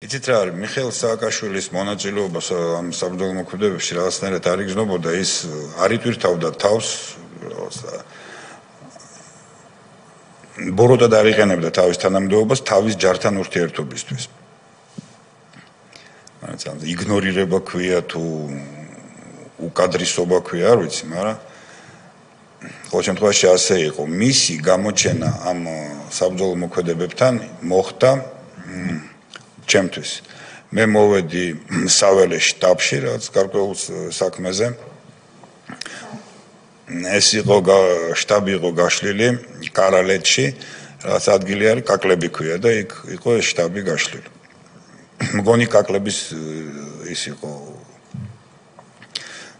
იცით რა არის მიხეილ სააკაშვილის მონაწილეობა ამ საბრძოლო მოქმედებებში რაღაცნაირად არ იგრძნობოდა ის არ იტვირთავდა თავს ბოროტად არ იყენებდა თავის თანამდებობას თავის ჯართან ურთიერთობისთვის. მაგრამ იგნორირება ქვია თუ უკადრისობა ქვია, არ ვიცი, მაგრამ ყოველ შემთხვევაში ასე იყო. მისი გამოჩენა ამ საბრძოლო მოქმედებებთან მოხდა ჩემთვის. მე მოვედი საველე შტაბში, რაც გარკვეულ საქმეზე. ეს იყო შტაბი იყო გაშლილი კარალეთში, რაც ადგილი არის კაკლები ქვია და იქ იყო ეს შტაბი გაშლილი. მგონი კაკლების ის იყო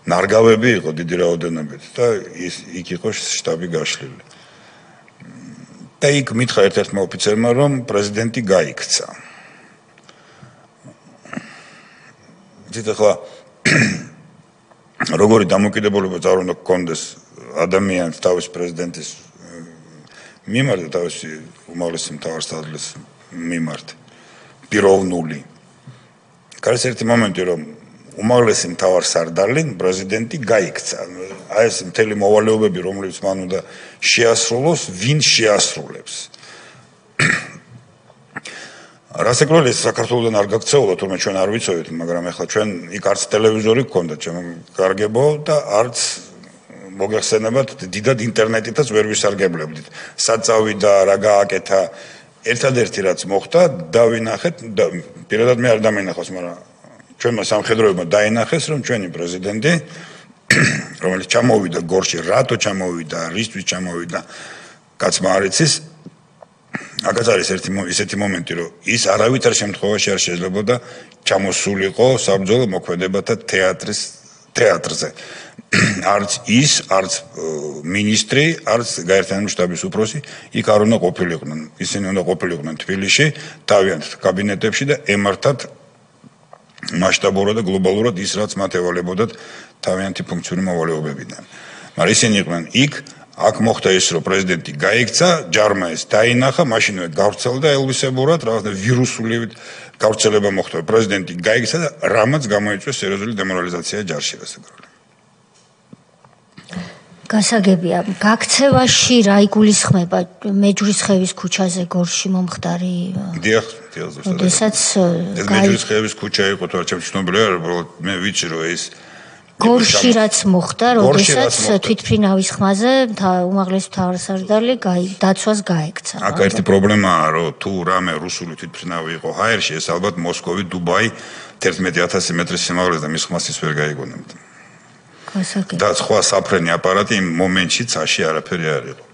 ნარგავები იყო დიდი რაოდენობით და იქ იყო შტაბი გაშლილი. და იქ მითხრა ერთ-ერთმა ოფიცერმა, რომ პრეზიდენტი გაიქცა. იცით ახლა როგორი დამოკიდებულება წარ უნდა გქონდეს ადამიანს თავის პრეზიდენტის მიმართ და თავისი უმაღლესი მთავარსარდლის მიმართ პიროვნული. გარს ერთი მომენტი რომ უმაღლესი მთავარსარდალი პრეზიდენტი გაიქცა. აი ეს მთელი მოვალეობები რომლებიც მან უნდა შეასრულოს, ვინ შეასრულებს. რასაკვირველია საქართველოსთან არ გაქცეულა, თუმცა ჩვენ არ ვიცოდით, მაგრამ ახლა ჩვენ იქ არც ტელევიზორი გქონდა, ჩემო კარგებო და არც მოგეხსენებათ დიდად ინტერნეტითაც ვერ ვისარგებლებდით. სად წავიდა, რა გააკეთა, ერთადერთი რაც მოხდა, დავინახეთ და პირადად მე არ დამენახავს, მაგრამ ჩვენმა სამხედროებმა დაინახეს, რომ ჩვენი პრეზიდენტი, რომელიც ჩამოვიდა გორში, რატო ჩამოვიდა, რისთვის ჩამოვიდა, კაცმა არ იცის. აქაც არის ესეთი მომენტი, რომ ის არავითარ შემთხვევაში არ შეიძლებოდა ჩამოსულიყო საბრძოლო მოქმედებათა თეატრზე. არც ის, არც მინისტრი, არც გაერთიანებული შტაბის უფროსი იქ არ უნდა ყოფილიყვნენ. ისინი უნდა ყოფილიყვნენ თბილისში, თავიანთ კაბინეტებში და ემართათ მასშტაბურად და გლობალურად ის, რაც მათ ევალებოდათ თავიანთი ფუნქციური მოვალეობებიდან. მაგრამ ისინი იყვნენ იქ, აქ მოხდა ის, რომ პრეზიდენტი გაიქცა, ჯარმა ეს დაინახა, მაშინვე გავრცელდა ელვისებურად, რაღაცა ვირუსული გავრცელება მოხდა. პრეზიდენტი გაიქცა და რამაც გამოიწვია სერიოზული დემორალიზაცია ჯარში რასაკვირველია. გასაგებია, გაქცევაში რა იგულისხმება მეჯვრისხევის ქუჩაზე გორში მომხდარი? დიახ, ზუსტად. როდესაც მეჯვრისხევის ქუჩა იყო, თუ არ ჩემჩნობია, მე ვიცი რომ ეს გორში რაც მოხდა, როდესაც თვითმფრინავის ხმაზე უმაღლესი მთავარსარდალი დაცვას გაექცა. აქ ერთი პრობლემაა, რომ თუ რამე რუსული თვითმფრინავი იყო ჰაერში, ეს ალბათ მოსკოვი, დუბაი 11000 მეტრის სიმაღლეზე და მის ხმას ის ვერ გაიგონებდა. და სხვა საფრენი აპარატი იმ მომენტში ცაში არაფერი არ იყო.